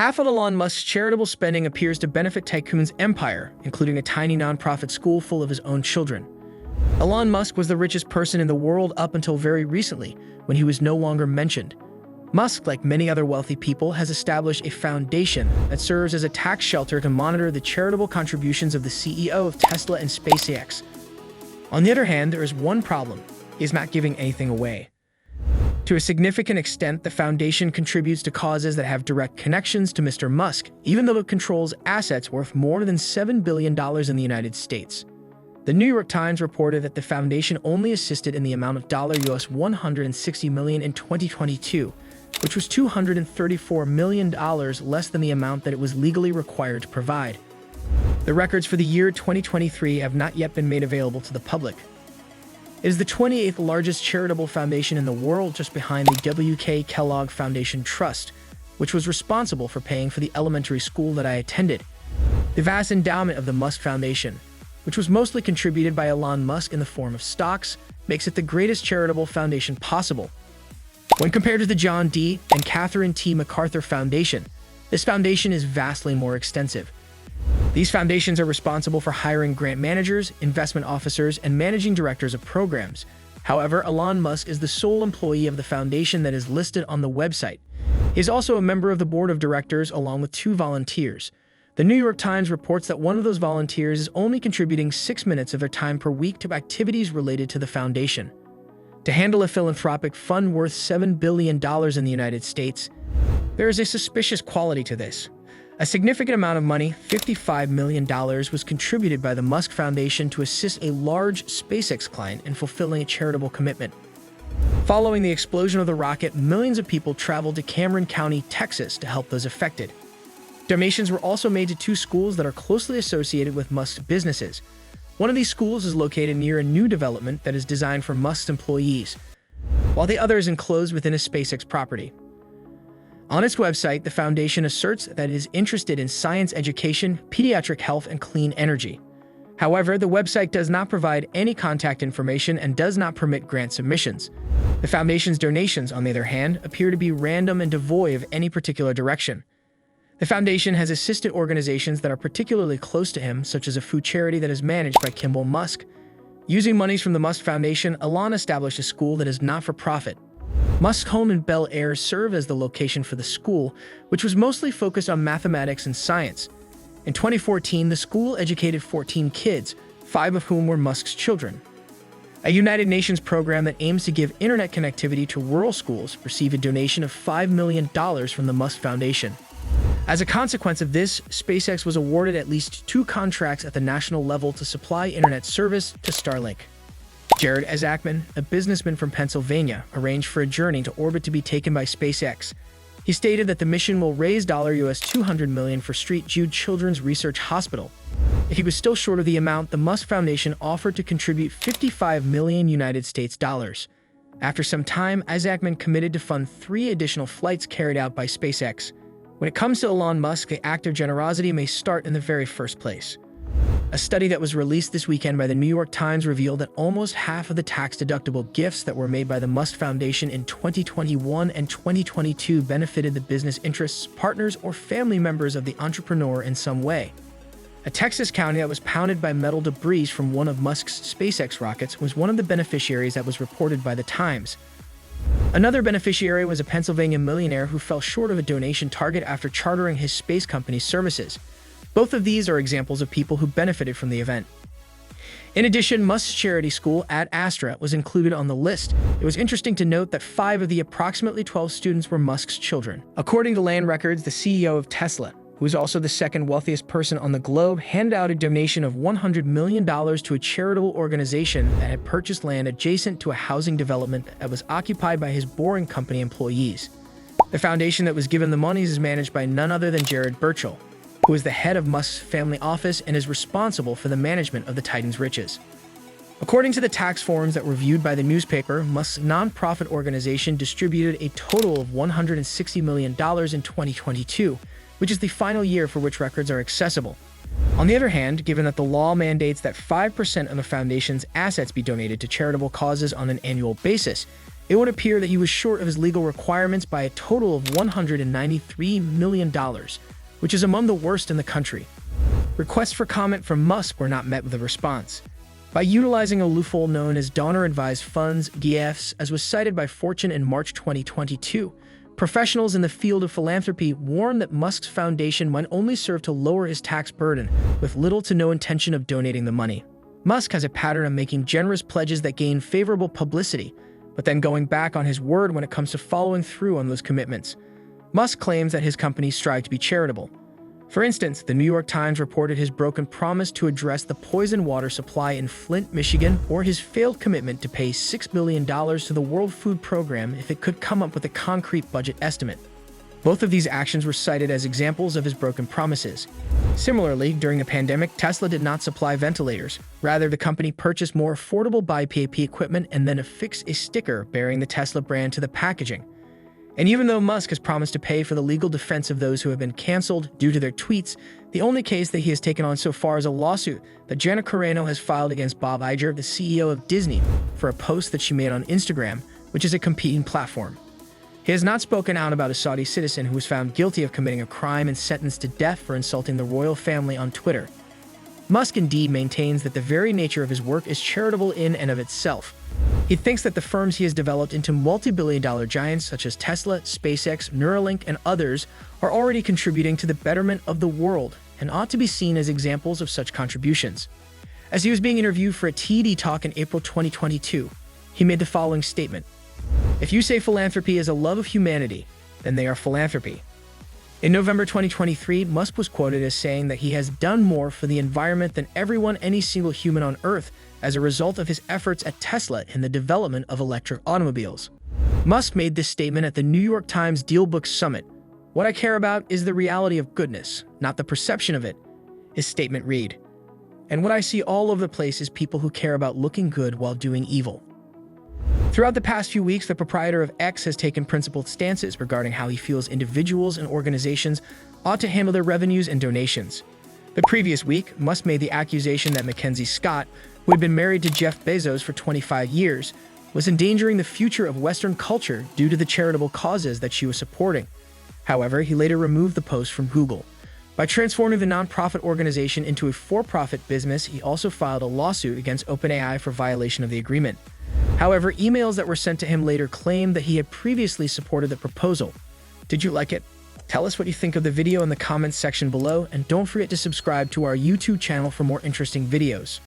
Half of Elon Musk's charitable spending appears to benefit Tycoon's empire, including a tiny nonprofit school full of his own children. Elon Musk was the richest person in the world up until very recently, when he was no longer mentioned. Musk, like many other wealthy people, has established a foundation that serves as a tax shelter to monitor the charitable contributions of the CEO of Tesla and SpaceX. On the other hand, there is one problem. He is not giving anything away. To a significant extent, the foundation contributes to causes that have direct connections to Mr. Musk, even though it controls assets worth more than $7 billion in the United States. The New York Times reported that the foundation only assisted in the amount of $160 million in 2022, which was $234 million less than the amount that it was legally required to provide. The records for the year 2023 have not yet been made available to the public. It is the 28th largest charitable foundation in the world, just behind the W.K. Kellogg Foundation Trust, which was responsible for paying for the elementary school that I attended. The vast endowment of the Musk Foundation, which was mostly contributed by Elon Musk in the form of stocks, makes it the greatest charitable foundation possible. When compared to the John D. and Catherine T. MacArthur Foundation, this foundation is vastly more extensive. These foundations are responsible for hiring grant managers, investment officers, and managing directors of programs. However, Elon Musk is the sole employee of the foundation that is listed on the website. He is also a member of the board of directors along with 2 volunteers. The New York Times reports that one of those volunteers is only contributing 6 minutes of their time per week to activities related to the foundation. To handle a philanthropic fund worth $7 billion in the United States, there is a suspicious quality to this. A significant amount of money, $55 million, was contributed by the Musk Foundation to assist a large SpaceX client in fulfilling a charitable commitment. Following the explosion of the rocket, millions of people traveled to Cameron County, Texas, to help those affected. Donations were also made to 2 schools that are closely associated with Musk's businesses. One of these schools is located near a new development that is designed for Musk's employees, while the other is enclosed within a SpaceX property. On its website, the foundation asserts that it is interested in science education, pediatric health, and clean energy. However, the website does not provide any contact information and does not permit grant submissions. The foundation's donations, on the other hand, appear to be random and devoid of any particular direction. The foundation has assisted organizations that are particularly close to him, such as a food charity that is managed by Kimball Musk. Using monies from the Musk Foundation, Elon established a school that is not for profit. Musk's home in Bel Air served as the location for the school, which was mostly focused on mathematics and science. In 2014, the school educated 14 kids, 5 of whom were Musk's children. A United Nations program that aims to give internet connectivity to rural schools received a donation of $5 million from the Musk Foundation. As a consequence of this, SpaceX was awarded at least 2 contracts at the national level to supply internet service to Starlink. Jared Isaacman, a businessman from Pennsylvania, arranged for a journey to orbit to be taken by SpaceX. He stated that the mission will raise $200 million for St. Jude Children's Research Hospital. If he was still short of the amount, the Musk Foundation offered to contribute $55 million United States dollars. After some time, Isaacman committed to fund 3 additional flights carried out by SpaceX. When it comes to Elon Musk, the act of generosity may start in the very first place. A study that was released this weekend by the New York Times revealed that almost half of the tax-deductible gifts that were made by the Musk Foundation in 2021 and 2022 benefited the business interests, partners, or family members of the entrepreneur in some way. A Texas county that was pounded by metal debris from one of Musk's SpaceX rockets was one of the beneficiaries that was reported by the Times. Another beneficiary was a Pennsylvania millionaire who fell short of a donation target after chartering his space company's services. Both of these are examples of people who benefited from the event. In addition, Musk's charity school, Ad Astra, was included on the list. It was interesting to note that 5 of the approximately 12 students were Musk's children. According to land records, the CEO of Tesla, who is also the second wealthiest person on the globe, handed out a donation of $100 million to a charitable organization that had purchased land adjacent to a housing development that was occupied by his Boring Company employees. The foundation that was given the monies is managed by none other than Jared Birchall, who is the head of Musk's family office and is responsible for the management of the Titan's riches. According to the tax forms that were viewed by the newspaper, Musk's nonprofit organization distributed a total of $160 million in 2022, which is the final year for which records are accessible. On the other hand, given that the law mandates that 5% of the foundation's assets be donated to charitable causes on an annual basis, it would appear that he was short of his legal requirements by a total of $193 million, which is among the worst in the country. Requests for comment from Musk were not met with a response. By utilizing a loophole known as donor-advised funds (DAFs), as was cited by Fortune in March 2022, professionals in the field of philanthropy warn that Musk's foundation might only serve to lower his tax burden, with little to no intention of donating the money. Musk has a pattern of making generous pledges that gain favorable publicity, but then going back on his word when it comes to following through on those commitments. Musk claims that his companies strive to be charitable. For instance, the New York Times reported his broken promise to address the poison water supply in Flint, Michigan, or his failed commitment to pay $6 billion to the World Food Program if it could come up with a concrete budget estimate. Both of these actions were cited as examples of his broken promises. Similarly, during the pandemic, Tesla did not supply ventilators. Rather, the company purchased more affordable BiPAP equipment and then affixed a sticker bearing the Tesla brand to the packaging. And even though Musk has promised to pay for the legal defense of those who have been canceled due to their tweets, the only case that he has taken on so far is a lawsuit that Gina Carano has filed against Bob Iger, the CEO of Disney, for a post that she made on Instagram, which is a competing platform. He has not spoken out about a Saudi citizen who was found guilty of committing a crime and sentenced to death for insulting the royal family on Twitter. Musk indeed maintains that the very nature of his work is charitable in and of itself. He thinks that the firms he has developed into multi-billion-dollar giants such as Tesla, SpaceX, Neuralink, and others are already contributing to the betterment of the world and ought to be seen as examples of such contributions. As he was being interviewed for a TED Talk in April 2022, he made the following statement: "If you say philanthropy is a love of humanity, then they are philanthropy." In November 2023, Musk was quoted as saying that he has done more for the environment than any single human on Earth as a result of his efforts at Tesla in the development of electric automobiles. Musk made this statement at the New York Times DealBook Summit. "What I care about is the reality of goodness, not the perception of it," his statement read. "And what I see all over the place is people who care about looking good while doing evil." Throughout the past few weeks, the proprietor of X has taken principled stances regarding how he feels individuals and organizations ought to handle their revenues and donations. The previous week, Musk made the accusation that Mackenzie Scott, who had been married to Jeff Bezos for 25 years, was endangering the future of Western culture due to the charitable causes that she was supporting. However, he later removed the post from Google. By transforming the nonprofit organization into a for-profit business, he also filed a lawsuit against OpenAI for violation of the agreement. However, emails that were sent to him later claimed that he had previously supported the proposal. Did you like it? Tell us what you think of the video in the comments section below, and don't forget to subscribe to our YouTube channel for more interesting videos.